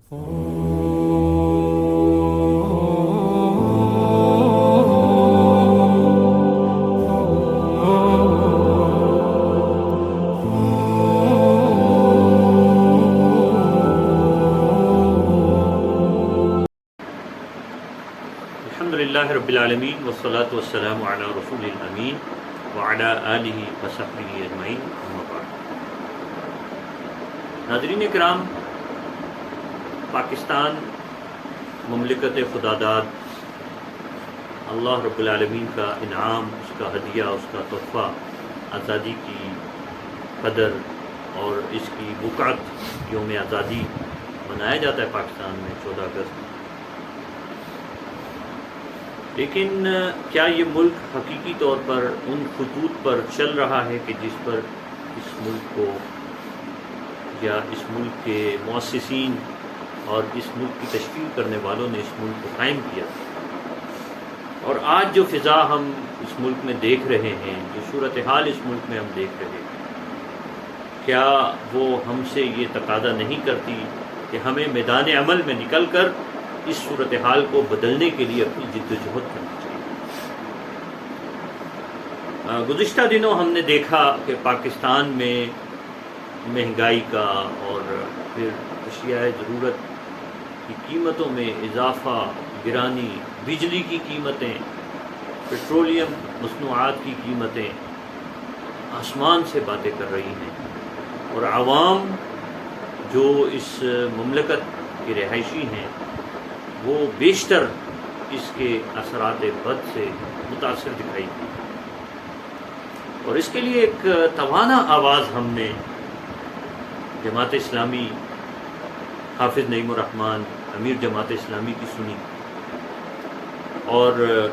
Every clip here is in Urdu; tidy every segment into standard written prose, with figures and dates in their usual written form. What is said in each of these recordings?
الحمدللہ رب العالمین والصلاة والسلام علی رسول الامین وعلی آلہ وصحبہ اجمعین اما بعد۔ ناظرین کرام، پاکستان مملکت خداداد اللہ رب العالمین کا انعام، اس کا ہدیہ، اس کا تحفہ، آزادی کی قدر اور اس کی بقعت یوم آزادی منایا جاتا ہے پاکستان میں 14 اگست۔ لیکن کیا یہ ملک حقیقی طور پر ان خطوط پر چل رہا ہے کہ جس پر اس ملک کو یا اس ملک کے مؤسسین اور اس ملک کی تشکیل کرنے والوں نے اس ملک کو قائم کیا؟ اور آج جو فضا ہم اس ملک میں دیکھ رہے ہیں، جو صورتحال اس ملک میں ہم دیکھ رہے ہیں، کیا وہ ہم سے یہ تقاضا نہیں کرتی کہ ہمیں میدان عمل میں نکل کر اس صورتحال کو بدلنے کے لیے اپنی جد و جہد کرنی چاہیے؟ گزشتہ دنوں ہم نے دیکھا کہ پاکستان میں مہنگائی کا اور پھر اشیاء ضرورت کی قیمتوں میں اضافہ، گرانی، بجلی کی قیمتیں، پیٹرولیم مصنوعات کی قیمتیں آسمان سے باتیں کر رہی ہیں، اور عوام جو اس مملکت کے رہائشی ہیں وہ بیشتر اس کے اثرات بد سے متاثر دکھائی دی، اور اس کے لیے ایک توانا آواز ہم نے جماعت اسلامی، حافظ نعیم الرحمن امیر جماعت اسلامی کی سنی، اور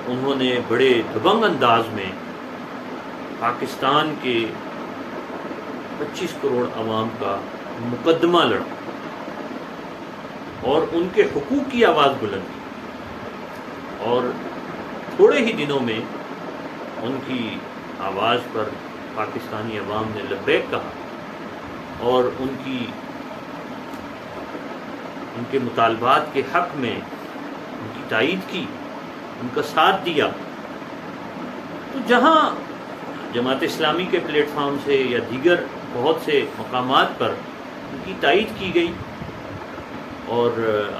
انہوں نے بڑے دبنگ انداز میں پاکستان کے 25 کروڑ عوام کا مقدمہ لڑا اور ان کے حقوق کی آواز بلند کی، اور تھوڑے ہی دنوں میں ان کی آواز پر پاکستانی عوام نے لبیک کہا اور ان کے مطالبات کے حق میں ان کی تائید کی، ان کا ساتھ دیا۔ تو جہاں جماعت اسلامی کے پلیٹ فارم سے یا دیگر بہت سے مقامات پر ان کی تائید کی گئی اور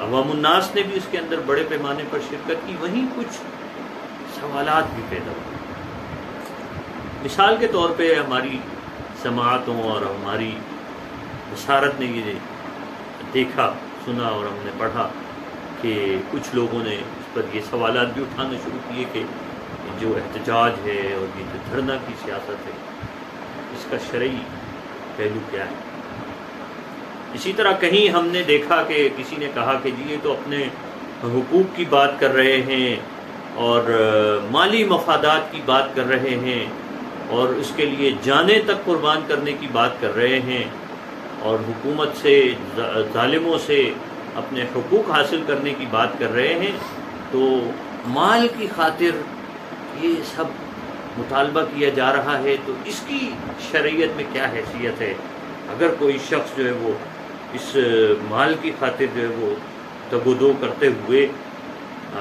عوام الناس نے بھی اس کے اندر بڑے پیمانے پر شرکت کی، وہیں کچھ سوالات بھی پیدا ہوئے۔ مثال کے طور پہ ہماری سماعتوں اور ہماری بصارت نے یہ دیکھا، سنا اور ہم نے پڑھا کہ کچھ لوگوں نے اس پر یہ سوالات بھی اٹھانا شروع کیے کہ جو احتجاج ہے اور یہ جو دھرنا کی سیاست ہے، اس کا شرعی پہلو کیا ہے؟ اسی طرح کہیں ہم نے دیکھا کہ کسی نے کہا کہ جی یہ تو اپنے حقوق کی بات کر رہے ہیں اور مالی مفادات کی بات کر رہے ہیں اور اس کے لیے جانیں تک قربان کرنے کی بات کر رہے ہیں، اور حکومت سے، ظالموں سے اپنے حقوق حاصل کرنے کی بات کر رہے ہیں، تو مال کی خاطر یہ سب مطالبہ کیا جا رہا ہے، تو اس کی شرعیت میں کیا حیثیت ہے؟ اگر کوئی شخص جو ہے وہ اس مال کی خاطر جو ہے وہ تگ و دو کرتے ہوئے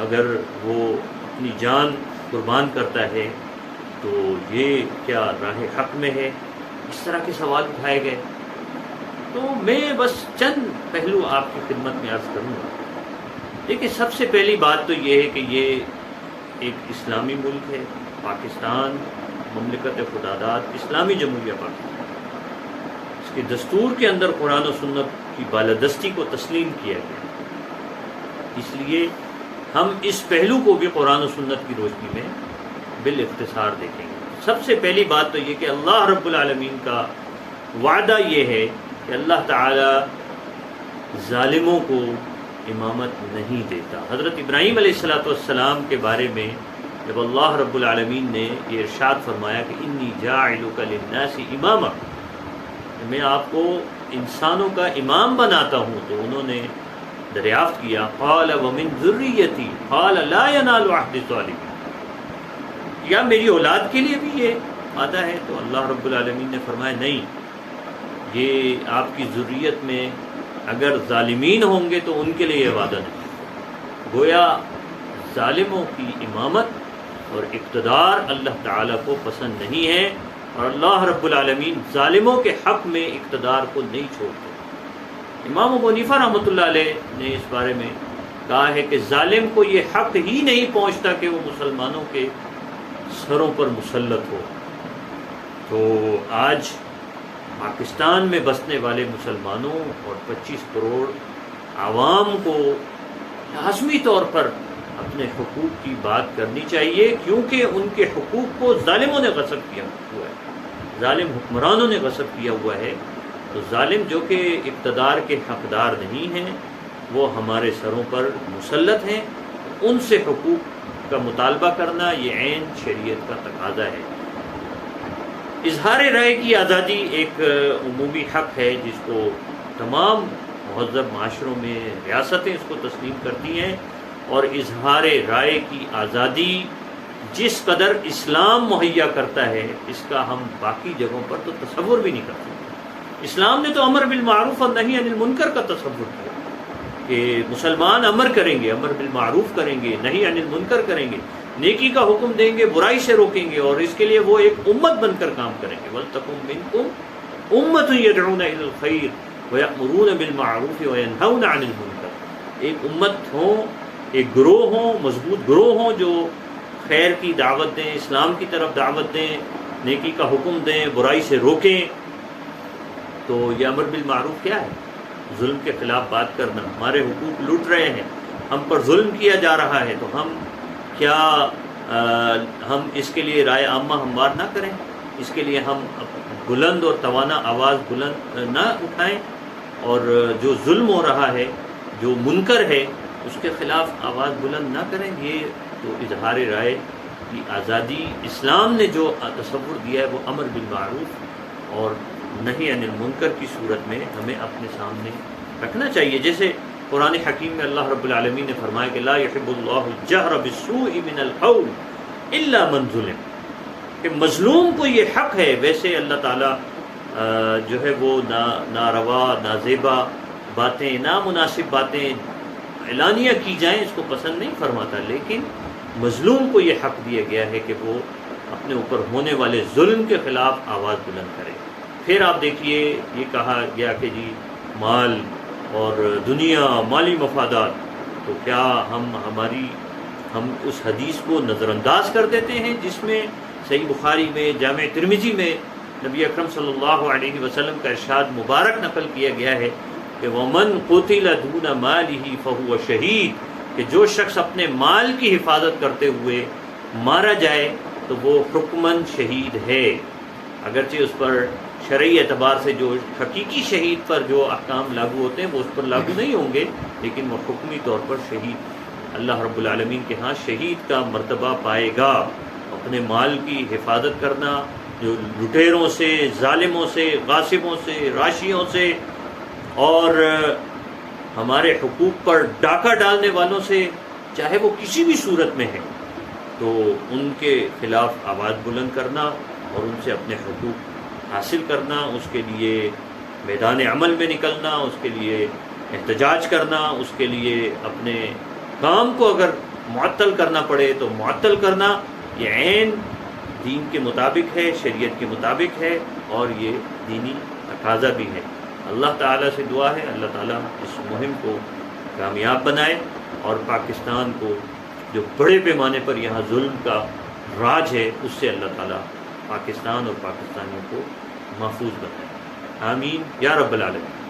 اگر وہ اپنی جان قربان کرتا ہے تو یہ کیا راہ حق میں ہے؟ اس طرح کے سوال اٹھائے گئے۔ تو میں بس چند پہلو آپ کی خدمت میں عرض کروں گا۔ دیکھیں، سب سے پہلی بات تو یہ ہے کہ یہ ایک اسلامی ملک ہے، پاکستان مملکت خداداد اسلامی جمہوریہ پاکستان۔ اس کے دستور کے اندر قرآن و سنت کی بالادستی کو تسلیم کیا گیا، اس لیے ہم اس پہلو کو بھی قرآن و سنت کی روشنی میں بالاختصار دیکھیں گے۔ سب سے پہلی بات تو یہ کہ اللہ رب العالمین کا وعدہ یہ ہے کہ اللہ تعالی ظالموں کو امامت نہیں دیتا۔ حضرت ابراہیم علیہ السلام کے بارے میں جب اللہ رب العالمین نے یہ ارشاد فرمایا کہ انی جاعلک للناس اماما، میں آپ کو انسانوں کا امام بناتا ہوں، تو انہوں نے دریافت کیا قال ومن ذریتی قال لا ینال عہد الظالمین، یا میری اولاد کے لیے بھی یہ وعدہ ہے؟ تو اللہ رب العالمین نے فرمایا نہیں، یہ آپ کی ذریت میں اگر ظالمین ہوں گے تو ان کے لیے یہ وعدہ نہیں. گویا ظالموں کی امامت اور اقتدار اللہ تعالیٰ کو پسند نہیں ہے، اور اللہ رب العالمین ظالموں کے حق میں اقتدار کو نہیں چھوڑتے. امام ابو حنیفہ رحمۃ اللہ علیہ نے اس بارے میں کہا ہے کہ ظالم کو یہ حق ہی نہیں پہنچتا کہ وہ مسلمانوں کے سروں پر مسلط ہو. تو آج پاکستان میں بسنے والے مسلمانوں اور 25 کروڑ عوام کو لازمی طور پر اپنے حقوق کی بات کرنی چاہیے، کیونکہ ان کے حقوق کو ظالموں نے غصب کیا ہوا ہے، ظالم حکمرانوں نے غصب کیا ہوا ہے. تو ظالم جو کہ اقتدار کے حقدار نہیں ہیں، وہ ہمارے سروں پر مسلط ہیں. ان سے حقوق کا مطالبہ کرنا یہ عین شریعت کا تقاضا ہے. اظہار رائے کی آزادی ایک عمومی حق ہے جس کو تمام مہذب معاشروں میں ریاستیں اس کو تسلیم کرتی ہیں، اور اظہار رائے کی آزادی جس قدر اسلام مہیا کرتا ہے اس کا ہم باقی جگہوں پر تو تصور بھی نہیں کرتے. اسلام نے تو امر بالمعروف اور نہی عن المنکر کا تصور کیا کہ مسلمان امر کریں گے، امر بالمعروف کریں گے، نہی عن المنکر کریں گے، نیکی کا حکم دیں گے، برائی سے روکیں گے، اور اس کے لیے وہ ایک امت بن کر کام کریں گے. وَلْتَكُن مِّنكُمْ أُمَّةٌ يَدْعُونَ إِلَى الْخَيْرِ وَيَأْمُرُونَ بِالْمَعْرُوفِ وَيَنْهَوْنَ عَنِ الْمُنكَرِ. ایک امت ہوں، ایک گروہ ہوں، مضبوط گروہ ہوں جو خیر کی دعوت دیں، اسلام کی طرف دعوت دیں، نیکی کا حکم دیں، برائی سے روکیں. تو یہ امر بالمعروف کیا ہے؟ ظلم کے خلاف بات کرنا. ہمارے حقوق لوٹ رہے ہیں، ہم پر ظلم کیا جا رہا ہے، تو ہم کیا ہم اس کے لیے رائے عامہ ہموار نہ کریں؟ اس کے لیے ہم بلند اور توانا آواز بلند نہ اٹھائیں، اور جو ظلم ہو رہا ہے، جو منکر ہے، اس کے خلاف آواز بلند نہ کریں؟ یہ تو اظہار رائے کی آزادی اسلام نے جو تصور دیا ہے وہ امر بالمعروف اور نہی عن المنکر کی صورت میں ہمیں اپنے سامنے رکھنا چاہیے. جیسے قرآن حکیم میں اللہ رب العالمین نے فرمایا کہ لا يحب اللہ الجہر بالسوء من القول الا من ظلم، کہ مظلوم کو یہ حق ہے. ویسے اللہ تعالیٰ جو ہے وہ ناروا، نازیبا باتیں، نامناسب باتیں اعلانیہ کی جائیں اس کو پسند نہیں فرماتا، لیکن مظلوم کو یہ حق دیا گیا ہے کہ وہ اپنے اوپر ہونے والے ظلم کے خلاف آواز بلند کرے. پھر آپ دیکھیے یہ کہا گیا کہ جی مال اور دنیا، مالی مفادات، تو کیا ہم اس حدیث کو نظر انداز کر دیتے ہیں جس میں صحیح بخاری میں، جامع ترمذی میں نبی اکرم صلی اللہ علیہ وسلم کا ارشاد مبارک نقل کیا گیا ہے کہ وَمَنْ قُتِلَ دُونَ مَالِهِ فَهُوَ شَهِيدٌ، کہ جو شخص اپنے مال کی حفاظت کرتے ہوئے مارا جائے تو وہ حکماً شہید ہے. اگرچہ اس پر شرعی اعتبار سے جو حقیقی شہید پر جو احکام لاگو ہوتے ہیں وہ اس پر لاگو نہیں ہوں گے، لیکن وہ حکمی طور پر شہید اللہ رب العالمین کے ہاں شہید کا مرتبہ پائے گا. اپنے مال کی حفاظت کرنا، جو لٹیروں سے، ظالموں سے، غاصبوں سے، راشیوں سے اور ہمارے حقوق پر ڈاکہ ڈالنے والوں سے، چاہے وہ کسی بھی صورت میں ہے، تو ان کے خلاف آواز بلند کرنا اور ان سے اپنے حقوق حاصل کرنا، اس کے لیے میدان عمل میں نکلنا، اس کے لیے احتجاج کرنا، اس کے لیے اپنے کام کو اگر معطل کرنا پڑے تو معطل کرنا، یہ عین دین کے مطابق ہے، شریعت کے مطابق ہے، اور یہ دینی تقاضا بھی ہے. اللہ تعالیٰ سے دعا ہے اللہ تعالیٰ اس مہم کو کامیاب بنائے، اور پاکستان کو جو بڑے پیمانے پر یہاں ظلم کا راج ہے اس سے اللہ تعالیٰ پاکستان اور پاکستانیوں کو محفوظ بنائے. آمین یا رب العالمین.